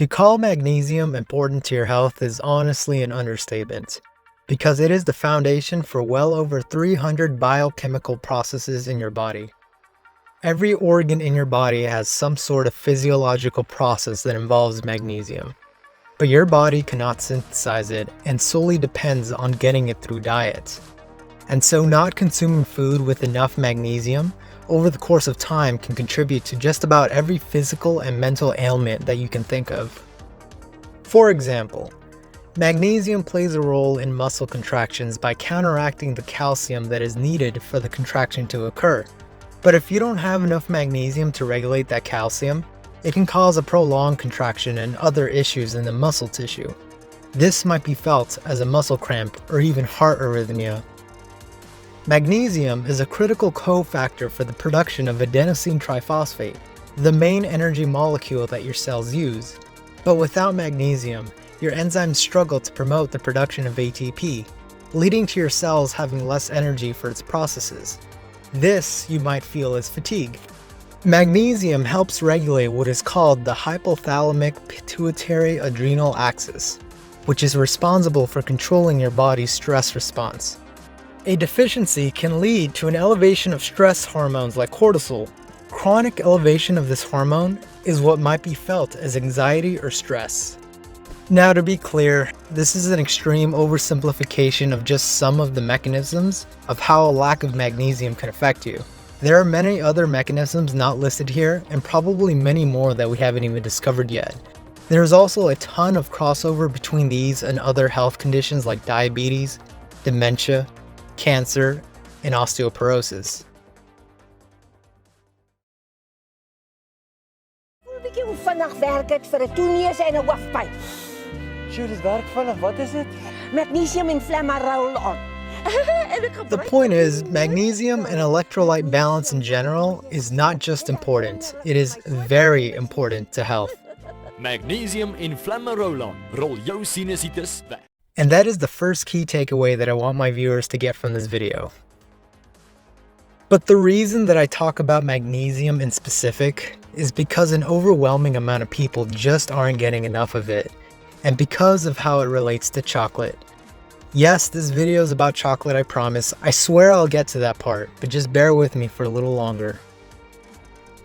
To call magnesium important to your health is honestly an understatement, because it is the foundation for well over 300 biochemical processes in your body. Every organ in your body has some sort of physiological process that involves magnesium, but your body cannot synthesize it and solely depends on getting it through diet. And so not consuming food with enough magnesium over the course of time can contribute to just about every physical and mental ailment that you can think of. For example, magnesium plays a role in muscle contractions by counteracting the calcium that is needed for the contraction to occur. But if you don't have enough magnesium to regulate that calcium, it can cause a prolonged contraction and other issues in the muscle tissue. This might be felt as a muscle cramp or even heart arrhythmia. Magnesium is a critical cofactor for the production of adenosine triphosphate, the main energy molecule that your cells use. But without magnesium, your enzymes struggle to promote the production of ATP, leading to your cells having less energy for its processes. This you might feel as fatigue. Magnesium helps regulate what is called the hypothalamic pituitary adrenal axis, which is responsible for controlling your body's stress response. A deficiency can lead to an elevation of stress hormones like cortisol. Chronic elevation of this hormone is what might be felt as anxiety or stress. Now, to be clear, this is an extreme oversimplification of just some of the mechanisms of how a lack of magnesium can affect you. There are many other mechanisms not listed here, and probably many more that we haven't even discovered yet. There is also a ton of crossover between these and other health conditions like diabetes, dementia, cancer, and osteoporosis. Moet jy hoe vinnig werk het vir 'n toeneus en 'n hoofpyn? Sjoe, dis werk vinnig. Wat is dit? Magnesium en roll-on. The point is, magnesium and electrolyte balance in general is not just important, it is very important to health. Magnesium en Roll-on. Rol jou sinusitis weg. And that is the first key takeaway that I want my viewers to get from this video. But the reason that I talk about magnesium in specific is because an overwhelming amount of people just aren't getting enough of it, and because of how it relates to chocolate. Yes, this video is about chocolate, I promise. I swear I'll get to that part, but just bear with me for a little longer.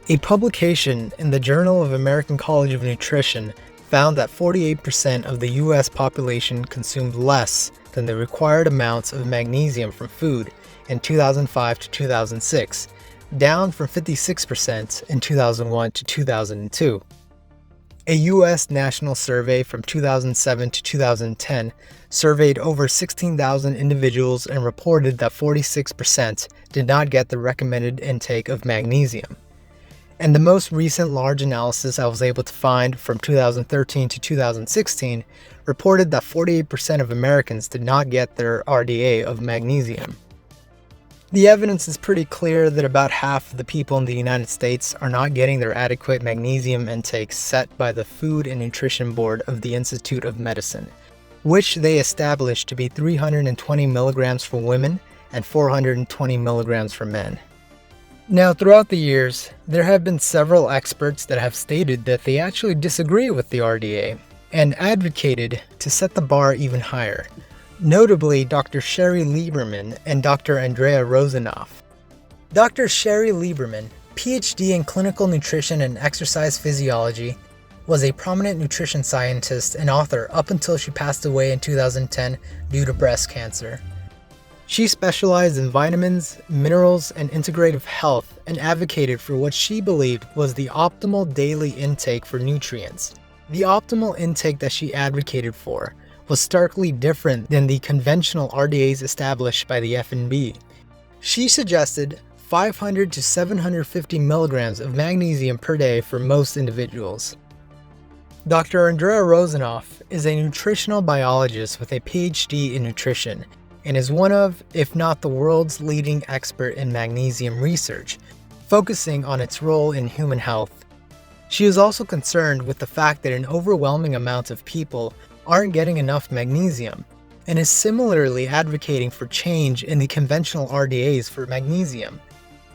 A publication in the Journal of American College of Nutrition found that 48% of the US population consumed less than the required amounts of magnesium from food in 2005 to 2006, down from 56% in 2001 to 2002. A US national survey from 2007 to 2010 surveyed over 16,000 individuals and reported that 46% did not get the recommended intake of magnesium. And the most recent large analysis I was able to find from 2013 to 2016 reported that 48% of Americans did not get their RDA of magnesium. The evidence is pretty clear that about half of the people in the United States are not getting their adequate magnesium intake set by the Food and Nutrition Board of the Institute of Medicine, which they established to be 320 milligrams for women and 420 milligrams for men. Now, throughout the years, there have been several experts that have stated that they actually disagree with the RDA and advocated to set the bar even higher. Notably, Dr. Sherry Lieberman and Dr. Andrea Rosenoff. Dr. Sherry Lieberman, PhD in clinical nutrition and exercise physiology, was a prominent nutrition scientist and author up until she passed away in 2010 due to breast cancer. She specialized in vitamins, minerals, and integrative health and advocated for what she believed was the optimal daily intake for nutrients. The optimal intake that she advocated for was starkly different than the conventional RDAs established by the F&B. She suggested 500 to 750 milligrams of magnesium per day for most individuals. Dr. Andrea Rosenoff is a nutritional biologist with a PhD in nutrition and is one of, if not the world's leading expert in magnesium research, focusing on its role in human health. She is also concerned with the fact that an overwhelming amount of people aren't getting enough magnesium, and is similarly advocating for change in the conventional RDAs for magnesium,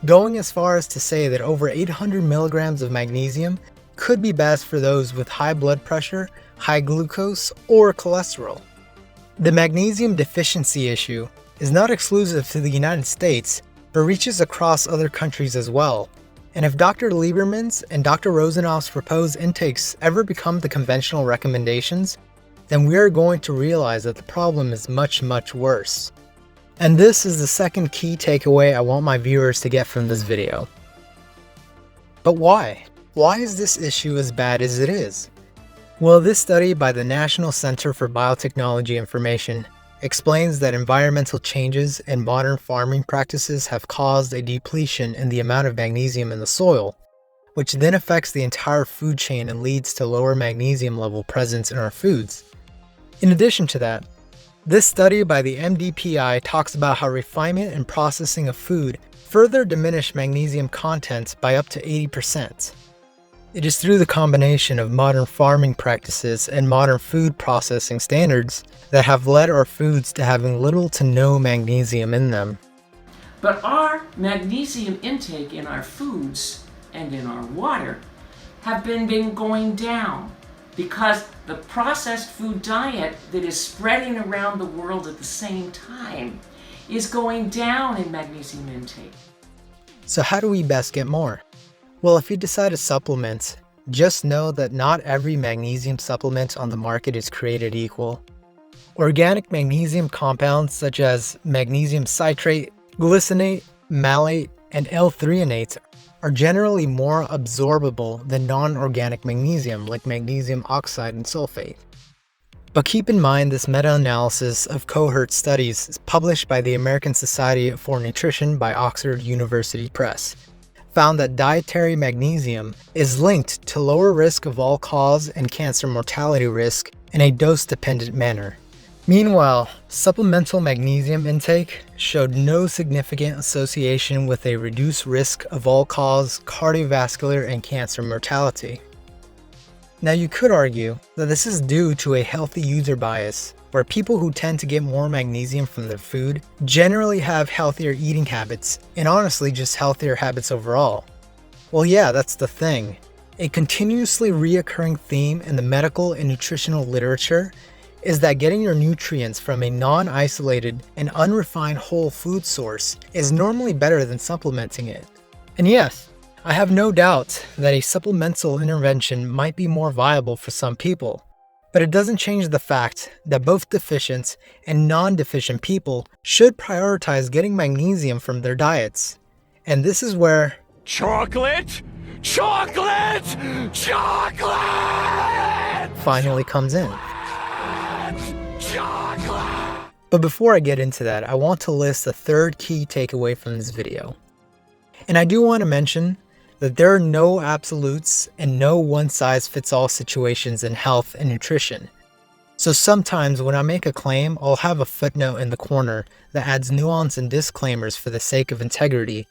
going as far as to say that over 800 milligrams of magnesium could be best for those with high blood pressure, high glucose, or cholesterol. The magnesium deficiency issue is not exclusive to the United States, but reaches across other countries as well. And if Dr. Lieberman's and Dr. Rosenoff's proposed intakes ever become the conventional recommendations, then we are going to realize that the problem is much, much worse. And this is the second key takeaway I want my viewers to get from this video. But why? Why is this issue as bad as it is? Well, this study by the National Center for Biotechnology Information explains that environmental changes and modern farming practices have caused a depletion in the amount of magnesium in the soil, which then affects the entire food chain and leads to lower magnesium level presence in our foods. In addition to that, this study by the MDPI talks about how refinement and processing of food further diminish magnesium content by up to 80%. It is through the combination of modern farming practices and modern food processing standards that have led our foods to having little to no magnesium in them. But our magnesium intake in our foods and in our water have been going down because the processed food diet that is spreading around the world at the same time is going down in magnesium intake. So how do we best get more? Well, if you decide to supplement, just know that not every magnesium supplement on the market is created equal. Organic magnesium compounds such as magnesium citrate, glycinate, malate, and L-threonate are generally more absorbable than non-organic magnesium like magnesium oxide and sulfate. But keep in mind this meta-analysis of cohort studies is published by the American Society for Nutrition by Oxford University Press, found that dietary magnesium is linked to lower risk of all-cause and cancer mortality risk in a dose-dependent manner. Meanwhile, supplemental magnesium intake showed no significant association with a reduced risk of all-cause cardiovascular and cancer mortality. Now you could argue that this is due to a healthy user bias, where people who tend to get more magnesium from their food generally have healthier eating habits, and honestly just healthier habits overall. Well yeah, that's the thing. A continuously reoccurring theme in the medical and nutritional literature is that getting your nutrients from a non-isolated and unrefined whole food source is normally better than supplementing it. And yes, I have no doubt that a supplemental intervention might be more viable for some people, but it doesn't change the fact that both deficient and non-deficient people should prioritize getting magnesium from their diets. And this is where Chocolate! Chocolate! Chocolate! finally comes in. Chocolate! But before I get into that, I want to list the third key takeaway from this video. And I do want to mention that there are no absolutes and no one-size-fits-all situations in health and nutrition. So sometimes when I make a claim, I'll have a footnote in the corner that adds nuance and disclaimers for the sake of integrity.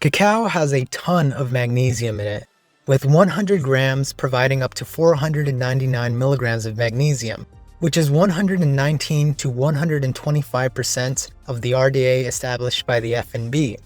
Cacao has a ton of magnesium in it, with 100 grams providing up to 499 milligrams of magnesium, which is 119 to 125% of the RDA established by the FNB.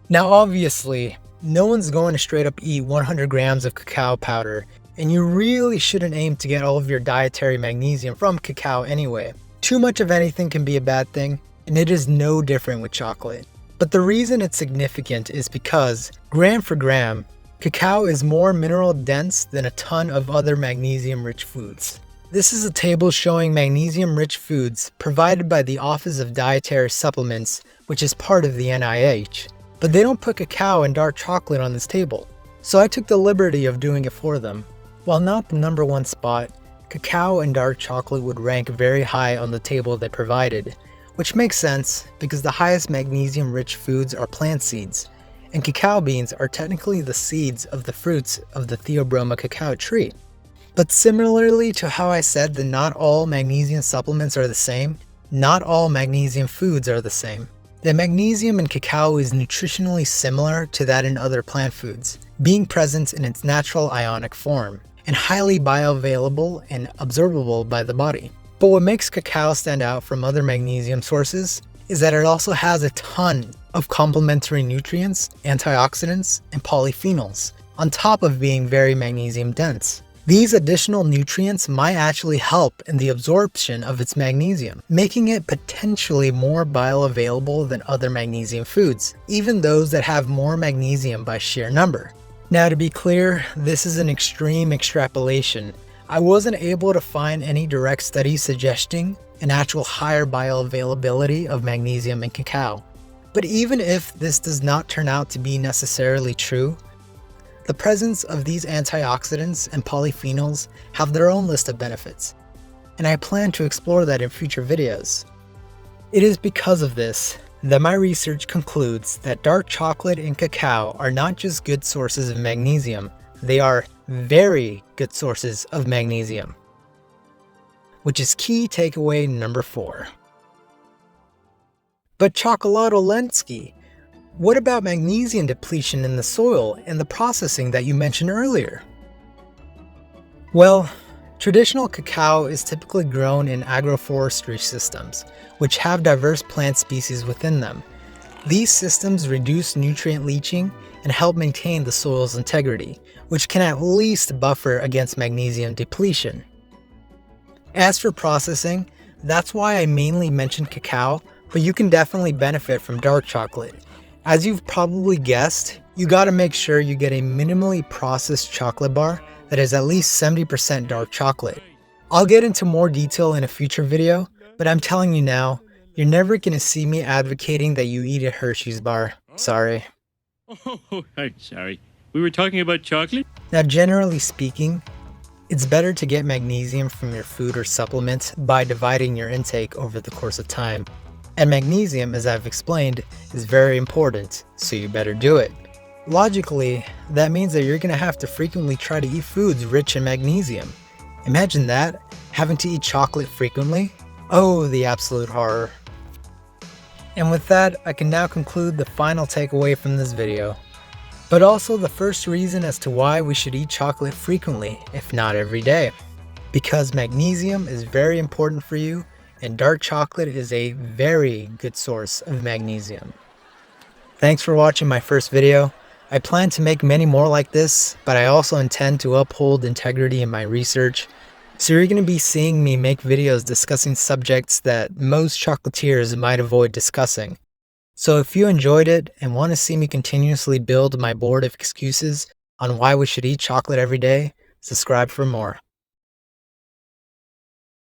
Now obviously, no one's going to straight up eat 100 grams of cacao powder, and you really shouldn't aim to get all of your dietary magnesium from cacao anyway. Too much of anything can be a bad thing, and it is no different with chocolate. But the reason it's significant is because, gram for gram, cacao is more mineral dense than a ton of other magnesium-rich foods. This is a table showing magnesium-rich foods provided by the Office of Dietary Supplements, which is part of the NIH. But they don't put cacao and dark chocolate on this table, so I took the liberty of doing it for them. While not the number one spot, cacao and dark chocolate would rank very high on the table they provided, which makes sense because the highest magnesium-rich foods are plant seeds, and cacao beans are technically the seeds of the fruits of the Theobroma cacao tree. But similarly to how I said that not all magnesium supplements are the same, not all magnesium foods are the same. The magnesium in cacao is nutritionally similar to that in other plant foods, being present in its natural ionic form, and highly bioavailable and absorbable by the body. But what makes cacao stand out from other magnesium sources is that it also has a ton of complementary nutrients, antioxidants, and polyphenols, on top of being very magnesium dense. These additional nutrients might actually help in the absorption of its magnesium, making it potentially more bioavailable than other magnesium foods, even those that have more magnesium by sheer number. Now, to be clear, this is an extreme extrapolation. I wasn't able to find any direct studies suggesting an actual higher bioavailability of magnesium in cacao. But even if this does not turn out to be necessarily true, the presence of these antioxidants and polyphenols have their own list of benefits, and I plan to explore that in future videos. It is because of this that my research concludes that dark chocolate and cacao are not just good sources of magnesium, they are very good sources of magnesium. Which is key takeaway number 4. But Chocolato Lenski, what about magnesium depletion in the soil and the processing that you mentioned earlier? Well, traditional cacao is typically grown in agroforestry systems, which have diverse plant species within them. These systems reduce nutrient leaching and help maintain the soil's integrity, which can at least buffer against magnesium depletion. As for processing, that's why I mainly mentioned cacao, but you can definitely benefit from dark chocolate. As you've probably guessed, you gotta make sure you get a minimally processed chocolate bar that is at least 70% dark chocolate. I'll get into more detail in a future video, but I'm telling you now, you're never gonna see me advocating that you eat a Hershey's bar. Sorry. Oh, I'm sorry. We were talking about chocolate? Now, generally speaking, it's better to get magnesium from your food or supplements by dividing your intake over the course of time. And magnesium, as I've explained, is very important, so you better do it. Logically, that means that you're gonna have to frequently try to eat foods rich in magnesium. Imagine that, having to eat chocolate frequently. Oh, the absolute horror. And with that, I can now conclude the final takeaway from this video. But also the first reason as to why we should eat chocolate frequently, if not every day. Because magnesium is very important for you, and dark chocolate is a very good source of magnesium. Thanks for watching my first video. I plan to make many more like this, but I also intend to uphold integrity in my research. So you're going to be seeing me make videos discussing subjects that most chocolatiers might avoid discussing. So if you enjoyed it and want to see me continuously build my board of excuses on why we should eat chocolate every day, subscribe for more.